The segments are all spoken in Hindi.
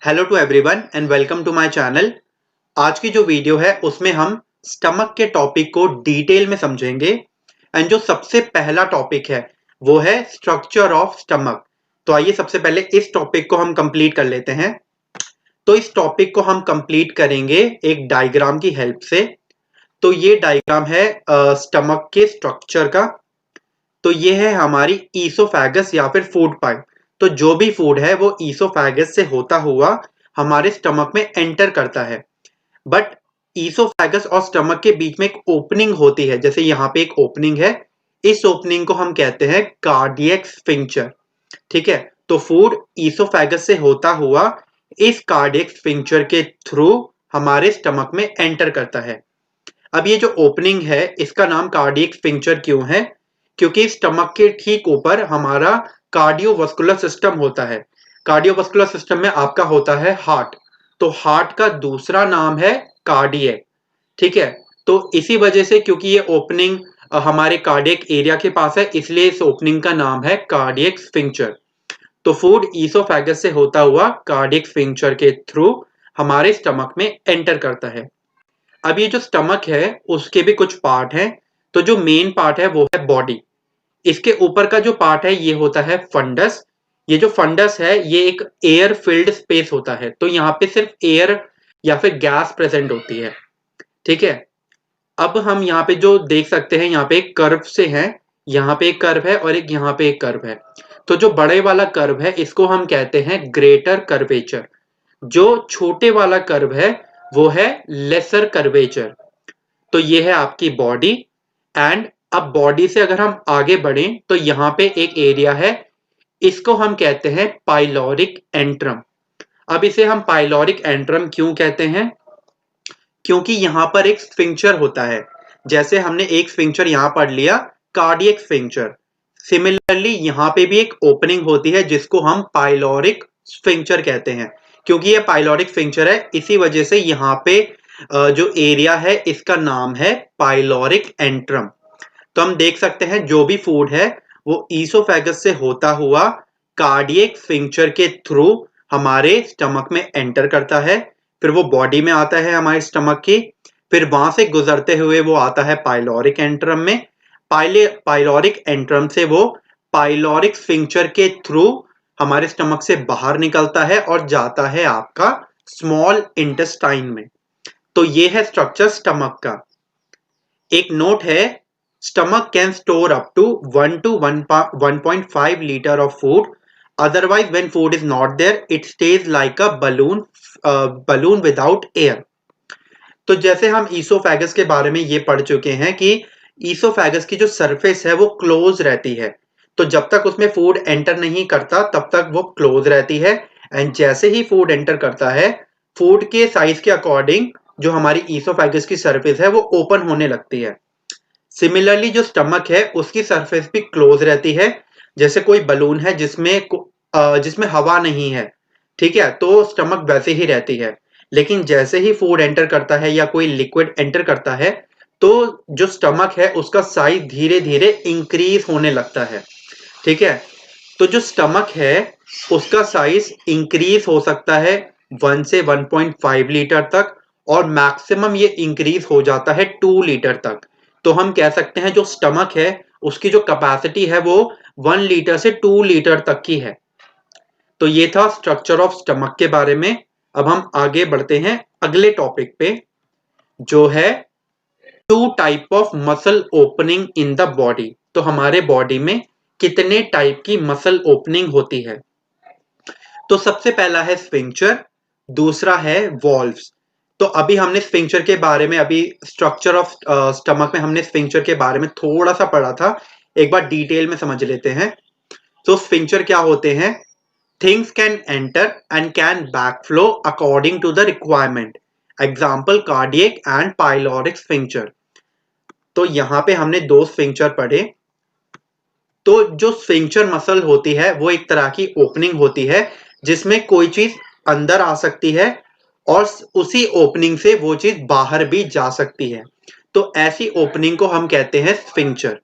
Hello to everyone and welcome to my channel. आज की जो वीडियो है उसमें हम स्टमक के टॉपिक को डिटेल में समझेंगे। एंड जो सबसे पहला टॉपिक है वो है स्ट्रक्चर ऑफ स्टमक। तो आइए सबसे पहले इस टॉपिक को हम कंप्लीट कर लेते हैं। तो इस टॉपिक को हम कंप्लीट करेंगे एक डायग्राम की हेल्प से। तो ये डायग्राम है स्टमक के स्ट्रक्चर का। तो ये है हमारी ईसोफेगस या फिर फूड पाइप। तो जो भी फूड है वो ईसोफेगस से होता हुआ हमारे स्टमक में एंटर करता है। बट ईसोफेगस और स्टमक के बीच में एक ओपनिंग होती है, जैसे यहाँ पे एक ओपनिंग है। इस ओपनिंग को हम कहते हैं कार्डियक स्फिंक्टर। ठीक है, तो फूड ईसोफेगस से होता हुआ इस कार्डियक स्फिंक्टर के थ्रू हमारे स्टमक में एंटर करता है। अब ये जो ओपनिंग है इसका नाम कार्डियक स्फिंक्टर क्यों है? क्योंकि स्टमक के ठीक ऊपर हमारा कार्डियोवास्कुलर सिस्टम होता है। कार्डियोवास्कुलर सिस्टम में आपका होता है हार्ट। तो हार्ट का दूसरा नाम है कार्डियक। ठीक है, तो इसी वजह से क्योंकि ये ओपनिंग हमारे कार्डियक एरिया के पास है, इसलिए इस ओपनिंग का नाम है कार्डियक स्फिंक्टर। तो फूड ईसोफेगस से होता हुआ कार्डियक स्फिंक्टर के थ्रू हमारे स्टमक में एंटर करता है। अब ये जो स्टमक है उसके भी कुछ पार्ट हैं। तो जो मेन पार्ट है वो है बॉडी। इसके ऊपर का जो पार्ट है ये होता है फंडस। ये जो फंडस है ये एक एयर फिल्ड स्पेस होता है। तो यहाँ पे सिर्फ एयर या फिर गैस प्रेजेंट होती है। ठीक है, अब हम यहाँ पे जो देख सकते हैं यहाँ पे एक कर्व से है। यहाँ पे एक कर्व है और एक यहाँ पे एक कर्व है। तो जो बड़े वाला कर्व है इसको हम कहते हैं ग्रेटर कर्वेचर। जो छोटे वाला कर्व है वो है लेसर कर्वेचर। तो ये है आपकी बॉडी। एंड अब बॉडी से अगर हम आगे बढ़ें तो यहाँ पे एक एरिया है, इसको हम कहते हैं पाइलोरिक एंट्रम। अब इसे हम पाइलोरिक एंट्रम क्यों कहते हैं? क्योंकि यहाँ पर एक स्फिंक्चर होता है। जैसे हमने एक स्फिंक्चर यहाँ पढ़ लिया, कार्डियक स्फिंक्चर। सिमिलरली यहाँ पे भी एक ओपनिंग होती है जिसको हम पाइलोरिक स्फिंक्चर कहते हैं। क्योंकि ये पाइलोरिक स्फिंक्चर है इसी वजह से यहाँ पे जो एरिया है इसका नाम है पाइलोरिक एंट्रम। तो हम देख सकते हैं जो भी फूड है वो ईसोफेगस से होता हुआ कार्डियक स्फिंक्चर के थ्रू हमारे स्टमक में एंटर करता है। फिर वो बॉडी में आता है हमारे स्टमक की। फिर वहां से गुजरते हुए वो आता है पाइलोरिक एंट्रम में। पाइलोरिक एंट्रम से वो पाइलोरिक स्फिंक्चर के थ्रू हमारे स्टमक से बाहर निकलता है और जाता है आपका स्मॉल इंटेस्टाइन में। तो ये है स्ट्रक्चर स्टमक का। एक नोट है, stomach can store up to 1 to 1.5 liter of food. Otherwise, when food is not there, it stays like a balloon without air. तो जैसे हम ईसोफेगस के बारे में ये पढ़ चुके हैं कि ईसोफेगस की जो सरफेस है वो क्लोज रहती है। तो जब तक उसमें फूड एंटर नहीं करता तब तक वो क्लोज रहती है। एंड जैसे ही फूड एंटर करता है, फूड के साइज के अकॉर्डिंग जो हमारी ईसोफेगस की सरफेस है वो ओपन होने लगती है। सिमिलरली जो स्टमक है उसकी सरफेस भी क्लोज रहती है, जैसे कोई बलून है जिसमें हवा नहीं है। ठीक है, तो स्टमक वैसे ही रहती है। लेकिन जैसे ही फूड एंटर करता है या कोई लिक्विड एंटर करता है तो जो स्टमक है उसका साइज धीरे धीरे इंक्रीज होने लगता है। ठीक है, तो जो स्टमक है उसका साइज इंक्रीज हो सकता है 1 से 1.5 लीटर तक, और मैक्सिमम ये इंक्रीज हो जाता है 2 लीटर तक। तो हम कह सकते हैं जो स्टमक है उसकी जो कैपेसिटी है वो 1 लीटर से 2 लीटर तक की है। तो ये था स्ट्रक्चर ऑफ स्टमक के बारे में। अब हम आगे बढ़ते हैं अगले टॉपिक पे, जो है two type of muscle opening in the body. तो हमारे बॉडी में कितने टाइप की मसल ओपनिंग होती है? तो सबसे पहला है स्फिंक्चर, दूसरा है वॉल्व्स। तो अभी हमने स्फिंक्चर के बारे में, अभी स्ट्रक्चर ऑफ स्टमक में हमने स्फिंक्चर के बारे में थोड़ा सा पढ़ा था। एक बार डिटेल में समझ लेते हैं। तो स्फिंक्चर क्या होते हैं? Things can enter and can backflow according to the requirement. Example cardiac and pyloric sphincter. तो यहाँ पे हमने दो स्फिंक्चर पढ़े। तो जो स्फिंक्चर मसल होती है वो एक तरह की ओपनिंग होती है जिसमें कोई चीज अंदर आ सकती है और उसी ओपनिंग से वो चीज बाहर भी जा सकती है। तो ऐसी ओपनिंग को हम कहते हैं स्फिंक्चर।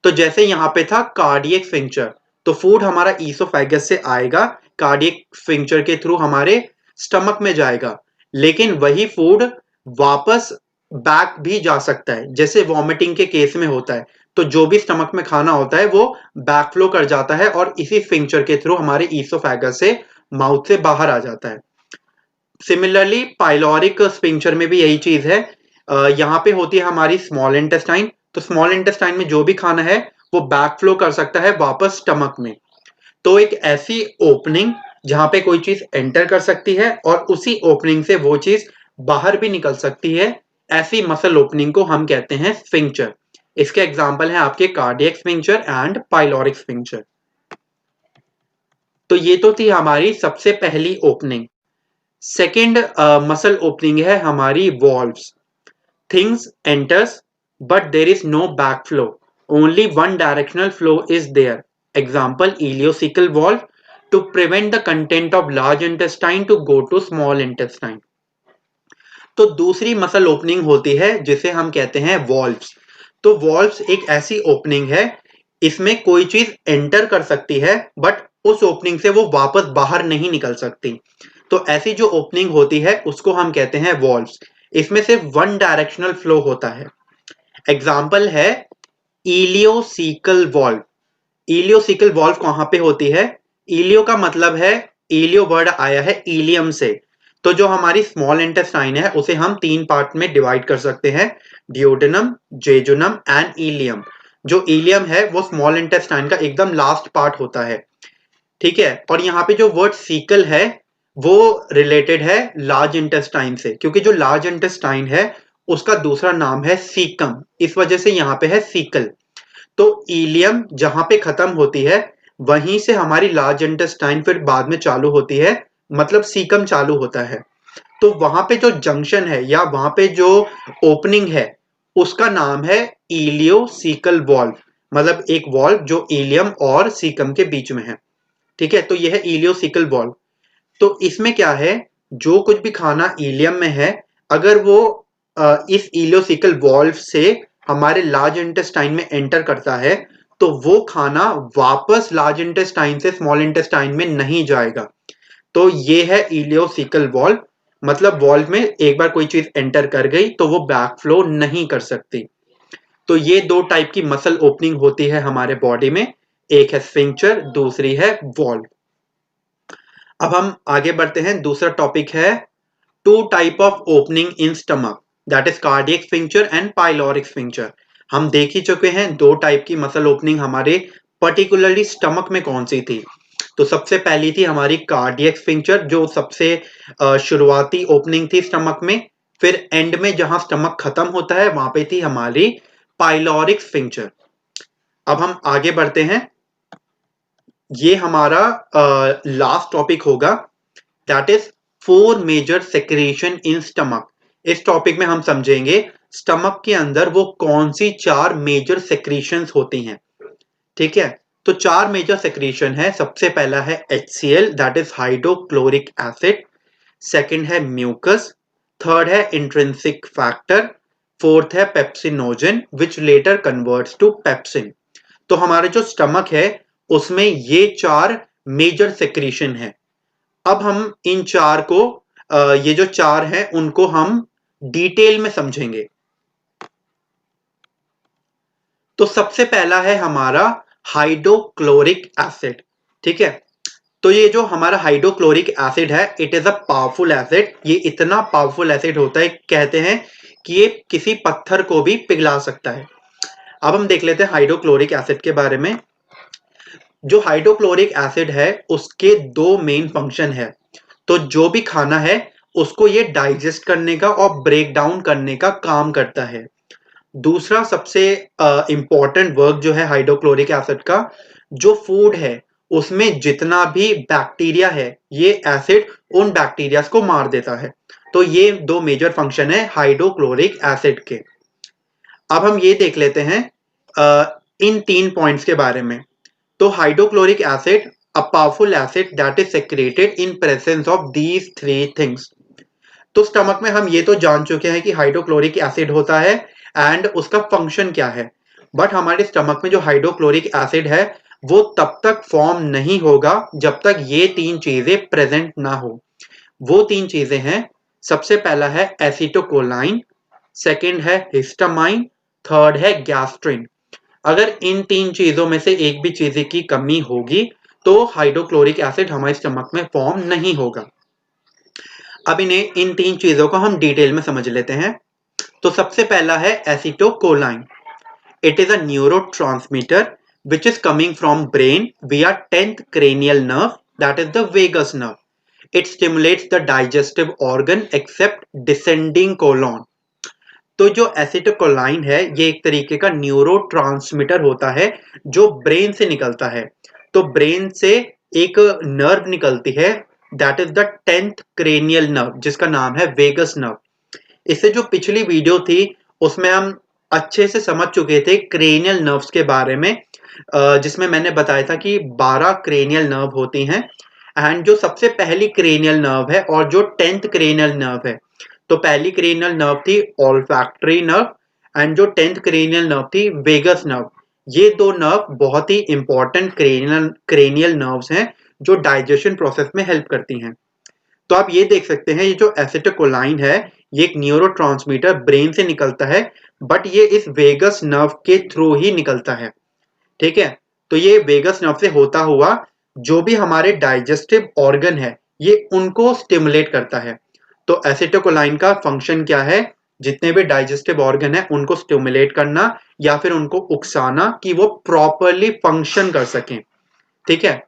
तो जैसे यहाँ पे था कार्डियक स्फिंक्चर, तो फूड हमारा ईसोफेगस से आएगा, कार्डियक स्फिंक्चर के थ्रू हमारे स्टमक में जाएगा, लेकिन वही फूड वापस बैक भी जा सकता है, जैसे वॉमिटिंग के केस में होता है। तो जो भी स्टमक में खाना होता है वो बैक फ्लो कर जाता है और इसी स्फिंक्टर के थ्रू हमारे ईसोफेगस से माउथ से बाहर आ जाता है। सिमिलरली पाइलोरिक स्फिंक्टर में भी यही चीज है। यहाँ पे होती है हमारी स्मॉल इंटेस्टाइन। तो स्मॉल इंटेस्टाइन में जो भी खाना है वो बैक फ्लो कर सकता है वापस स्टमक में। तो एक ऐसी ओपनिंग जहां पे कोई चीज एंटर कर सकती है और उसी ओपनिंग से वो चीज बाहर भी निकल सकती है, ऐसी मसल ओपनिंग को हम कहते हैं स्फिंक्टर। इसके एग्जांपल हैं आपके cardiac sphincter and pyloric sphincter. तो ये तो थी हमारी सबसे पहली ओपनिंग। सेकेंड मसल ओपनिंग है हमारी valves. Things enters but there is no back flow, only one directional flow is there. Example ileocecal valve, to prevent the content of large intestine to go to small intestine. तो दूसरी मसल ओपनिंग होती है जिसे हम कहते हैं वॉल्व्स। तो वॉल्व्स एक ऐसी ओपनिंग है, इसमें कोई चीज एंटर कर सकती है बट उस ओपनिंग से वो वापस बाहर नहीं निकल सकती। तो ऐसी जो ओपनिंग होती है उसको हम कहते हैं वॉल्व्स। इसमें सिर्फ वन डायरेक्शनल फ्लो होता है। एग्जाम्पल है इलियोसिकल वॉल्व। इलियोसिकल वॉल्व कहां पे होती है? इलियो का मतलब है, इलियो वर्ड आया है इलियम से। तो जो हमारी स्मॉल इंटेस्टाइन है उसे हम तीन पार्ट में डिवाइड कर सकते हैं, डियोडेनम, जेजुनम एंड इलियम। जो इलियम है वो स्मॉल इंटेस्टाइन का एकदम लास्ट पार्ट होता है, ठीक है। और यहाँ पे जो वर्ड सीकल है वो रिलेटेड है लार्ज इंटेस्टाइन से, क्योंकि जो लार्ज इंटेस्टाइन है उसका दूसरा नाम है सीकम, इस वजह से यहाँ पे है सीकल। तो इलियम जहां पे खत्म होती है वहीं से हमारी लार्ज इंटेस्टाइन फिर बाद में चालू होती है, मतलब सीकम चालू होता है। तो वहां पे जो जंक्शन है या वहां पे जो ओपनिंग है उसका नाम है इलियोसिकल वॉल्व, मतलब एक वॉल्व जो इलियम और सीकम के बीच में है, ठीक है। तो यह है इलियोसिकल वॉल्व। तो इसमें क्या है, जो कुछ भी खाना इलियम में है अगर वो इस इलियोसिकल वॉल्व से हमारे लार्ज इंटेस्टाइन में एंटर करता है तो वो खाना वापस लार्ज इंटेस्टाइन से स्मॉल इंटेस्टाइन में नहीं जाएगा। तो ये है इलियोसिकल वॉल्व, मतलब वॉल्व में एक बार कोई चीज एंटर कर गई तो वो बैक फ्लो नहीं कर सकती। तो ये दो टाइप की मसल ओपनिंग होती है हमारे बॉडी में, एक है स्फिंक्टर, दूसरी है वॉल्व। अब हम आगे बढ़ते हैं, दूसरा टॉपिक है two type of opening in stomach, that is cardiac sphincter and pyloric sphincter. हम देख ही चुके हैं दो टाइप की मसल ओपनिंग हमारे पर्टिकुलरली स्टमक में कौन सी थी। तो सबसे पहली थी हमारी कार्डियक स्फिंक्टर, जो सबसे शुरुआती ओपनिंग थी स्टमक में। फिर एंड में जहां स्टमक खत्म होता है वहां पे थी हमारी पाइलोरिक स्फिंक्टर। अब हम आगे बढ़ते हैं, ये हमारा लास्ट टॉपिक होगा, that is four major secretion in stomach. इस टॉपिक में हम समझेंगे स्टमक के अंदर वो कौन सी चार मेजर सेक्रेशंस होती हैं, ठीक है। तो चार मेजर सेक्रेशन है। सबसे पहला है HCl, that is hydrochloric acid. Second है म्यूकस। थर्ड है इंट्रिंसिक फैक्टर। फोर्थ है pepsinogen which later converts to pepsin. तो हमारे जो स्टमक है उसमें ये चार मेजर सेक्रेशन है। अब हम इन चार को ये जो चार हैं उनको हम डिटेल में समझेंगे। तो सबसे पहला है हमारा हाइड्रोक्लोरिक एसिड, ठीक है। तो ये जो हमारा हाइड्रोक्लोरिक एसिड है it is a powerful acid. ये इतना पावरफुल एसिड होता है, कहते हैं कि ये किसी पत्थर को भी पिघला सकता है। अब हम देख लेते हैं हाइड्रोक्लोरिक एसिड के बारे में। जो हाइड्रोक्लोरिक एसिड है उसके दो मेन फंक्शन है। तो जो भी खाना है उसको ये डाइजेस्ट करने का और ब्रेक डाउन करने का काम करता है। दूसरा सबसे इंपॉर्टेंट वर्क जो है हाइड्रोक्लोरिक एसिड का, जो फूड है उसमें जितना भी बैक्टीरिया है ये एसिड उन बैक्टीरिया को मार देता है। तो ये दो मेजर फंक्शन है हाइड्रोक्लोरिक एसिड के। अब हम ये देख लेते हैं इन तीन पॉइंट्स के बारे में। तो hydrochloric acid a powerful acid that is secreted in presence of these three things. तो स्टमक में हम ये तो जान चुके हैं कि हाइड्रोक्लोरिक एसिड होता है एंड उसका फंक्शन क्या है। बट हमारे स्टमक में जो हाइड्रोक्लोरिक एसिड है वो तब तक फॉर्म नहीं होगा जब तक ये तीन चीजें प्रेजेंट ना हो। वो 3 चीजें हैं। सबसे पहला है एसिटोकोलाइन, सेकंड है हिस्टामाइन, थर्ड है गैस्ट्रिन। अगर इन 3 चीजों में से एक भी चीज की कमी होगी तो हाइड्रोक्लोरिक एसिड हमारे स्टमक में फॉर्म नहीं होगा। अब इन्हें इन 3 चीजों को हम डिटेल में समझ लेते हैं। तो सबसे पहला है acetylcholine. It is a neurotransmitter which is coming from brain via 10th cranial nerve, that is the vagus nerve. It stimulates the digestive organ except descending colon. तो जो एसिटोकोलाइन है ये एक तरीके का न्यूरोट्रांसमीटर होता है जो ब्रेन से निकलता है। तो ब्रेन से एक नर्व निकलती है, that is the 10th cranial nerve, जिसका नाम है वेगस नर्व। इससे जो पिछली वीडियो थी उसमें हम अच्छे से समझ चुके थे क्रेनियल नर्व्स के बारे में, जिसमें मैंने बताया था कि 12 क्रेनियल नर्व होती हैं। एंड जो सबसे पहली क्रेनियल नर्व है और जो 10th क्रेनियल नर्व है, तो पहली क्रेनियल नर्व थी ऑल्फैक्टरी नर्व एंड जो 10th क्रेनियल नर्व थी वेगस नर्व। ये दो नर्व बहुत ही इंपॉर्टेंट क्रेनियल नर्व्स हैं जो डाइजेशन प्रोसेस में हेल्प करती हैं। तो आप ये देख सकते हैं ये जो एसिटोकोलाइन है ये एक न्यूरोट्रांसमीटर ब्रेन से निकलता है, बट ये इस वेगस नर्व के थ्रू ही निकलता है। ठीक है, तो ये वेगस नर्व से होता हुआ जो भी हमारे डाइजेस्टिव ऑर्गन है ये उनको स्टिमुलेट करता है। तो एसिटोकोलाइन का फंक्शन क्या है? जितने भी डाइजेस्टिव ऑर्गन है उनको स्टिमुलेट करना या फिर उनको उकसाना कि वो प्रॉपरली फंक्शन कर सकें। ठीक है,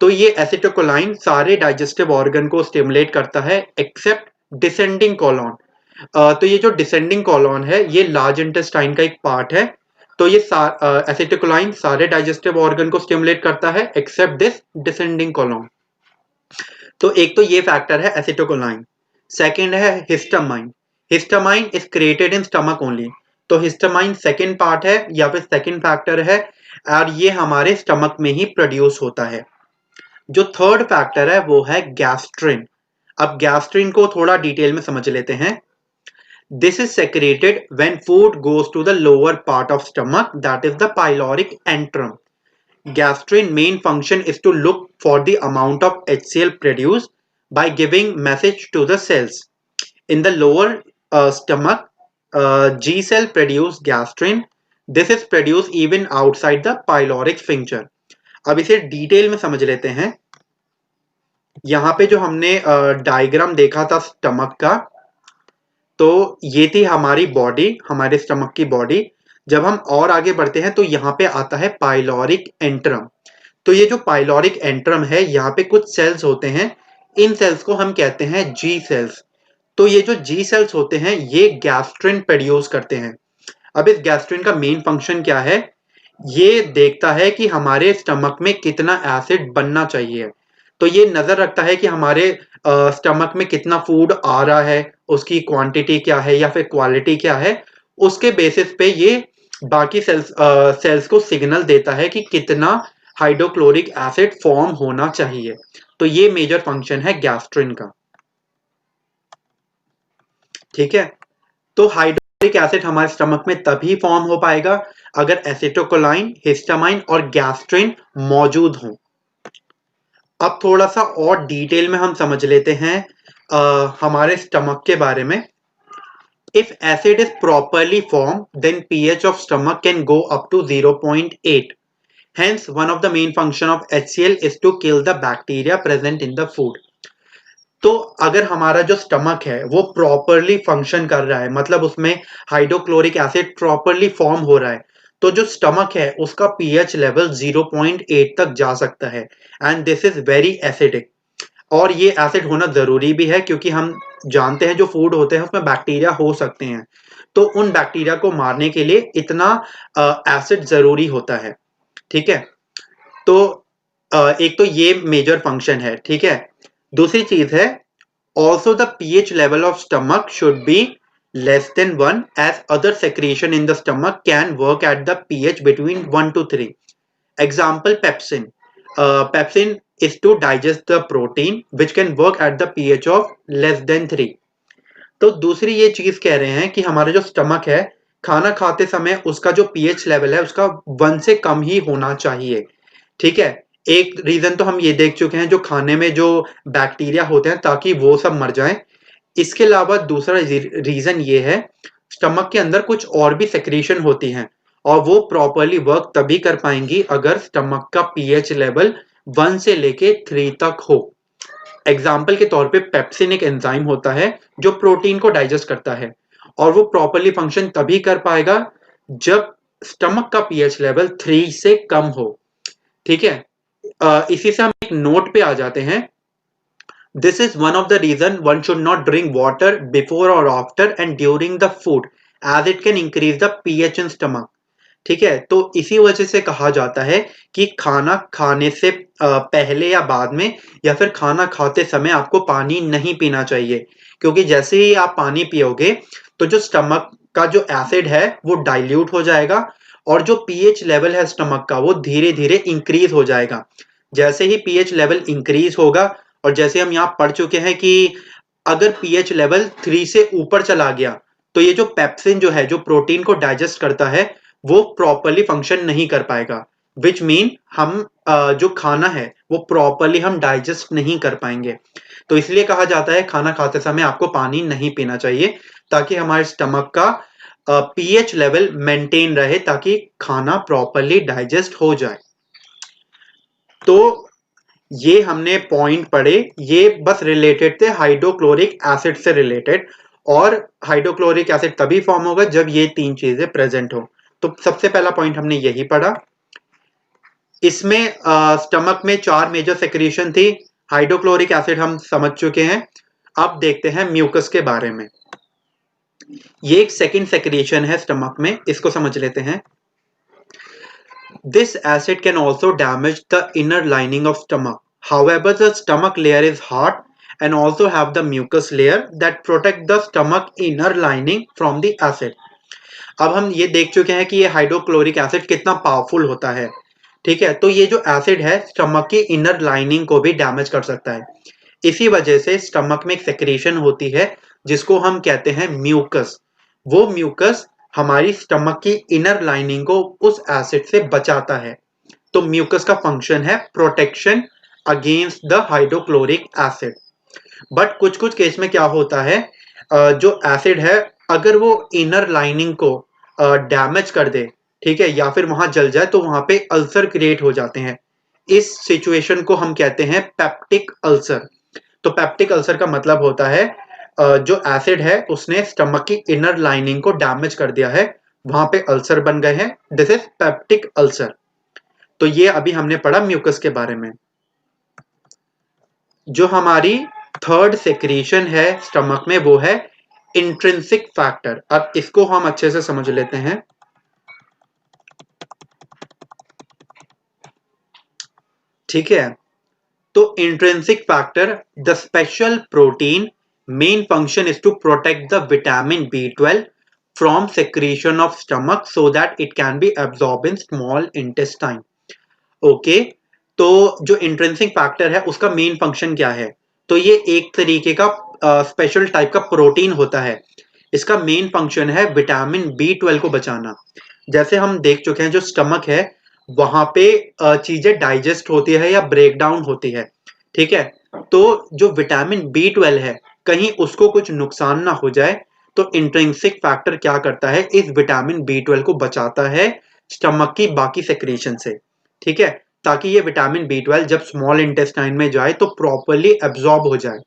तो ये एसिटोकोलाइन सारे डाइजेस्टिव ऑर्गन को स्टिमुलेट करता है एक्सेप्ट डिसेंडिंग कॉलोन। तो ये जो डिसेंडिंग कॉलोन है ये लार्ज इंटेस्टाइन का एक पार्ट है। तो ये एसिटिकोलाइन सारे डाइजेस्टिव ऑर्गन को स्टिमुलेट करता है एक्सेप्ट दिस डिसेंडिंग कॉलोन। तो एक तो ये फैक्टर है एसिटिकोलाइन। सेकंड है histamine. Histamine is created in stomach only. तो हिस्टामाइन सेकंड पार्ट है या फिर सेकंड फैक्टर है और ये हमारे स्टमक में ही प्रोड्यूस होता है। जो थर्ड फैक्टर है वो है गैस्ट्रिन। अब गैस्ट्रिन को थोड़ा डिटेल में समझ लेते हैं। This is secreted when food goes to the lower part of stomach, that is the pyloric antrum. Gastrin main function is to look for the amount of HCl produced by giving message to the cells. In the lower stomach, G cell produce gastrin. This is produced even outside the pyloric sphincter. अब इसे डिटेल में समझ लेते हैं। यहाँ पे जो हमने डायग्राम देखा था स्टमक का, तो ये थी हमारी बॉडी, हमारे स्टमक की बॉडी। जब हम और आगे बढ़ते हैं तो यहाँ पे आता है पाइलोरिक एंट्रम। तो ये जो पाइलोरिक एंट्रम है यहाँ पे कुछ सेल्स होते हैं, इन सेल्स को हम कहते हैं जी सेल्स। तो ये जो जी सेल्स होते हैं ये गैस्ट्रिन प्रोड्यूस करते हैं। अब इस गैस्ट्रिन का मेन फंक्शन क्या है? ये देखता है कि हमारे स्टमक में कितना एसिड बनना चाहिए। तो ये नजर रखता है कि हमारे स्टमक में कितना फूड आ रहा है, उसकी क्वांटिटी क्या है या फिर क्वालिटी क्या है। उसके बेसिस पे ये बाकी सेल्स को सिग्नल देता है कि कितना हाइड्रोक्लोरिक एसिड फॉर्म होना चाहिए। तो ये मेजर फंक्शन है गैस्ट्रिन का। ठीक है, तो हाइड्रोक्लोरिक एसिड हमारे स्टमक में तभी फॉर्म हो पाएगा अगर एसिटोकोलाइन, हिस्टामाइन और गैस्ट्रिन मौजूद हों। अब थोड़ा सा और डिटेल में हम समझ लेते हैं हमारे स्टमक के बारे में। If acid is properly formed, then pH of stomach can go up to 0.8. Hence, one of the main function of HCl is to kill the bacteria present in the food. तो अगर हमारा जो स्टमक है वो प्रॉपरली फंक्शन कर रहा है, मतलब उसमें हाइड्रोक्लोरिक एसिड प्रॉपरली फॉर्म हो रहा है, तो जो स्टमक है उसका पीएच लेवल 0.8 तक जा सकता है and this is very acidic. और ये एसिड होना जरूरी भी है क्योंकि हम जानते हैं जो फूड होते हैं उसमें बैक्टीरिया हो सकते हैं, तो उन बैक्टीरिया को मारने के लिए इतना एसिड जरूरी होता है। ठीक है, तो एक तो ये मेजर फंक्शन है। ठीक है, दूसरी चीज है also the pH level of stomach should be less than 1 as other secretion in the stomach can work at the pH between 1 to 3. Example pepsin. Pepsin is to digest the protein which can work at the pH of less than 3. तो दूसरी ये चीज कह रहे हैं कि हमारा जो स्टमक है खाना खाते समय उसका जो pH लेवल है उसका 1 से कम ही होना चाहिए। ठीक है, एक रीजन तो हम ये देख चुके हैं, जो खाने में जो बैक्टीरिया होते हैं ताकि वो सब मर जाएं। इसके अलावा दूसरा रीजन ये है, स्टमक के अंदर कुछ और भी सेक्रीशन होती हैं और वो प्रॉपरली वर्क तभी कर पाएंगी अगर स्टमक का पीएच लेवल 1 से लेके 3 तक हो। एग्जाम्पल के तौर पे पेप्सिन एक एंजाइम होता है जो प्रोटीन को डाइजेस्ट करता है, और वो प्रॉपरली फंक्शन तभी कर पाएगा जब स्टमक का पीएच लेवल 3 से कम हो। ठीक है, इसी से हम एक नोट पे आ जाते हैं। This is one of the reason one should not drink water before or after and during the food, as it can increase the pH in stomach. ठीक है, तो इसी वजह से कहा जाता है कि खाना खाने से पहले या बाद में या फिर खाना खाते समय आपको पानी नहीं पीना चाहिए, क्योंकि जैसे ही आप पानी पियोगे तो जो स्टमक का जो एसिड है वो डाइल्यूट हो जाएगा और जो पीएच लेवल है स्टमक का वो धीरे धीरे इंक्रीज हो जाएगा। जैसे ही पीएच लेवल इंक्रीज होगा, और जैसे हम यहाँ पढ़ चुके हैं कि अगर पीएच लेवल 3 से ऊपर चला गया तो ये जो पेप्सिन जो है, जो प्रोटीन को डाइजेस्ट करता है, वो प्रॉपरली फंक्शन नहीं कर पाएगा, विच मीन हम जो खाना है वो प्रॉपरली हम डाइजेस्ट नहीं कर पाएंगे। तो इसलिए कहा जाता है खाना खाते समय आपको पानी नहीं पीना चाहिए, ताकि हमारे स्टमक का पीएच लेवल मेंटेन रहे, ताकि खाना प्रॉपरली डाइजेस्ट हो जाए। तो ये हमने पॉइंट पढ़े, ये बस रिलेटेड थे हाइड्रोक्लोरिक एसिड से रिलेटेड, और हाइड्रोक्लोरिक एसिड तभी फॉर्म होगा जब ये 3 चीजें प्रेजेंट हो। तो सबसे पहला पॉइंट हमने यही पढ़ा। इसमें स्टमक में 4 मेजर सेक्रीशन थी। हाइड्रोक्लोरिक एसिड हम समझ चुके हैं। अब देखते हैं म्यूकस के बारे में। ये एक सेकंड सेक्रीशन है स्टमक में, इसको समझ लेते हैं। This acid can also damage the inner lining of stomach. However, the stomach layer is hard and also have the mucus layer that protect the stomach inner lining from the acid. अब हम ये देख चुके हैं कि ये हाइड्रोक्लोरिक एसिड कितना पावरफुल होता है। ठीक है, तो ये जो एसिड है स्टमक की इनर लाइनिंग को भी डैमेज कर सकता है। इसी वजह से स्टमक में एक सेक्रेशन होती है जिसको हम कहते हैं म्यूकस। वो म्यूकस हमारी स्टमक की इनर लाइनिंग को उस एसिड से बचाता है। तो म्यूकस का फंक्शन है protection against the hydrochloric acid. But कुछ कुछ केस में क्या होता है, जो एसिड है अगर वो इनर लाइनिंग को डैमेज कर दे, ठीक है, या फिर वहां जल जाए, तो वहां पे अल्सर क्रिएट हो जाते हैं। इस सिचुएशन को हम कहते हैं पेप्टिक अल्सर। तो पेप्टिक अल्सर का मतलब होता है जो एसिड है उसने स्टमक की इनर लाइनिंग को डैमेज कर दिया है, वहां पे अल्सर बन गए हैं। This is peptic ulcer. तो ये अभी हमने पढ़ा म्यूकस के बारे में। जो हमारी थर्ड सेक्रीशन है स्टमक में वो है इंट्रिंसिक फैक्टर। अब इसको हम अच्छे से समझ लेते हैं। ठीक है, तो intrinsic factor, the special protein main function is to protect the vitamin B12 from secretion of stomach so that it can be absorb in small intestine. Okay, तो जो इंट्रिंसिक फैक्टर है उसका मेन फंक्शन क्या है? तो ये एक तरीके का स्पेशल टाइप का प्रोटीन होता है। इसका मेन फंक्शन है विटामिन B12 को बचाना। जैसे हम देख चुके हैं जो स्टमक है वहां पे चीजें डाइजेस्ट होती है या ब्रेक डाउन होती है। ठीक है, तो जो विटामिन B12 है कहीं उसको कुछ नुकसान ना हो जाए, तो इंट्रिंसिक फैक्टर क्या करता है, इस विटामिन B12 को बचाता है स्टमक की बाकी सेक्रेशन से। ठीक है, ताकि ये विटामिन B12 जब स्मॉल इंटेस्टाइन में जाए तो प्रॉपरली एब्जॉर्ब हो जाए।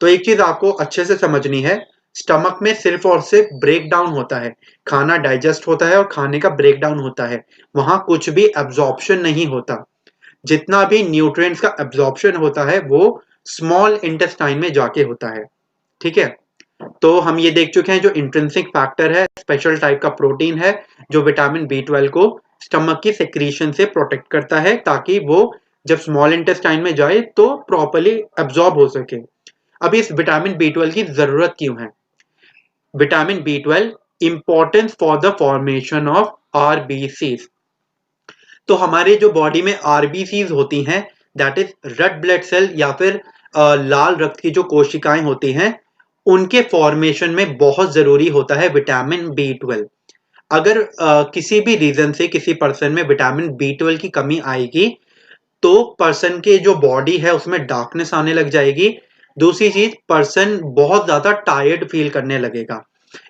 तो एक चीज आपको अच्छे से समझनी है, स्टमक में सिर्फ और सिर्फ ब्रेक डाउन होता है, खाना डाइजेस्ट होता है और खाने का ब्रेक डाउन होता है, वहां कुछ भी एब्जॉर्प्शन नहीं होता। जितना भी न्यूट्रिएंट्स का एब्जॉर्प्शन होता है वो स्मॉल इंटेस्टाइन में जाके होता है। ठीक है, तो हम ये देख चुके हैं जो इंट्रिंसिक फैक्टर है स्पेशल टाइप का प्रोटीन है जो विटामिन B12 को स्टमक की सेक्रीशन से प्रोटेक्ट करता है, ताकि वो जब स्मॉल इंटेस्टाइन में जाए तो प्रॉपरली एब्जॉर्ब हो सके। अब इस विटामिन B12 की जरूरत क्यों है? Vitamin B12 importance for the formation of RBCs। तो हमारे जो बॉडी में RBCs होती हैं, that is red blood cell या फिर लाल रक्त की जो कोशिकाएं होती हैं, उनके फॉर्मेशन में बहुत जरूरी होता है विटामिन B12। अगर किसी भी रीजन से किसी पर्सन में विटामिन B12 की कमी आएगी तो पर्सन के जो बॉडी है उसमें डार्कनेस आने लग जाएगी। दूसरी चीज, पर्सन बहुत ज्यादा टायर्ड फील करने लगेगा,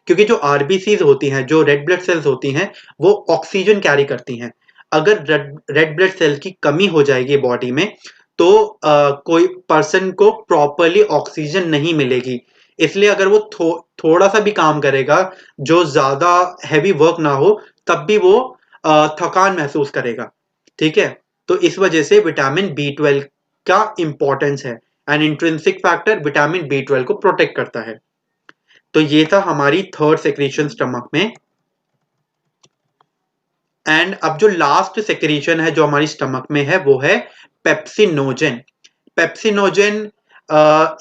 क्योंकि जो आरबीसीज होती हैं, जो रेड ब्लड सेल्स होती हैं, वो ऑक्सीजन कैरी करती हैं। अगर रेड ब्लड सेल की कमी हो जाएगी बॉडी में, तो कोई पर्सन को प्रॉपरली ऑक्सीजन नहीं मिलेगी। इसलिए अगर वो थोड़ा सा भी काम करेगा जो ज्यादा हैवी वर्क ना हो, तब भी वो थकान महसूस करेगा। ठीक है, तो इस वजह से विटामिन B12 का इंपॉर्टेंस है। And intrinsic factor vitamin B12 को प्रोटेक्ट करता है। तो ये था हमारी थर्ड सेक्रीशन स्टमक में। एंड अब जो लास्ट सेक्रीशन है जो हमारी स्टमक में है, वो है पेप्सिनोजेन। पेप्सिनोजेन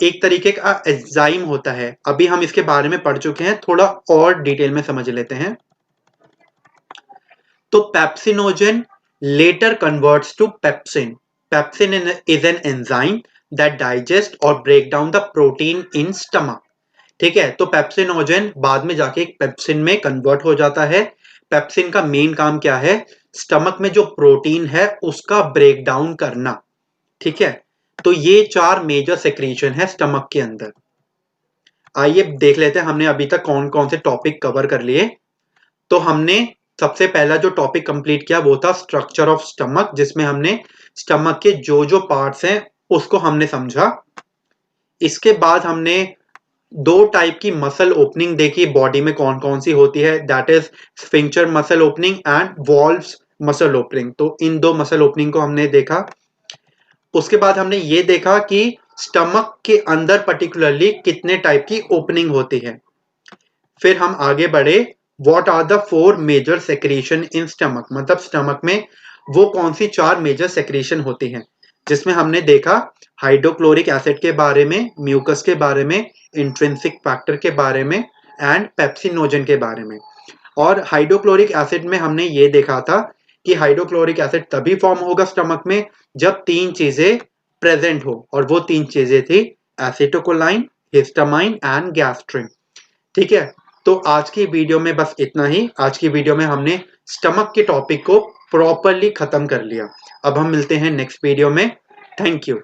एक तरीके का एंजाइम होता है। अभी हम इसके बारे में पढ़ चुके हैं, थोड़ा और डिटेल में समझ लेते हैं। तो pepsinogen later converts to pepsin. Pepsin is an enzyme that digests or break down the protein in stomach. ठीक है, तो पेप्सिनोजेन बाद में जाके एक पेप्सिन में कन्वर्ट हो जाता है। पेप्सिन का मेन काम क्या है? स्टमक में जो प्रोटीन है उसका ब्रेक डाउन करना। ठीक है, तो ये 4 मेजर सेक्रीशन है स्टमक के अंदर। आइए देख लेते हैं हमने अभी तक कौन कौन से टॉपिक कवर कर लिए। तो हमने सबसे पहला जो टॉपिक कंप्लीट किया वो था स्ट्रक्चर ऑफ स्टमक, जिसमें हमने स्टमक के जो जो पार्ट्स हैं उसको हमने समझा। इसके बाद हमने 2 टाइप की मसल ओपनिंग देखी बॉडी में कौन कौन सी होती है, that is sphincter muscle opening and valves muscle opening. तो इन 2 मसल ओपनिंग को हमने देखा। उसके बाद हमने ये देखा कि स्टमक के अंदर पर्टिकुलरली कितने टाइप की ओपनिंग होती है। फिर हम आगे बढ़े, what are the 4 major secretion in stomach, मतलब स्टमक में वो कौन सी 4 मेजर सेक्रीशन होती हैं, जिसमें हमने देखा हाइड्रोक्लोरिक एसिड के बारे में, म्यूकस के बारे में, इंट्रिंसिक फैक्टर के बारे में एंड पेप्सिनोजेन के बारे में। और हाइड्रोक्लोरिक एसिड में हमने ये देखा था कि हाइड्रोक्लोरिक एसिड तभी फॉर्म होगा स्टमक में जब 3 चीजें प्रेजेंट हो, और वो 3 चीजें थी एसिटोकोलाइन, हिस्टामाइन एंड गैस्ट्रिन। ठीक है, तो आज की वीडियो में बस इतना ही। आज की वीडियो में हमने स्टमक के टॉपिक को प्रॉपरली खत्म कर लिया। अब हम मिलते हैं नेक्स्ट वीडियो में। Thank you.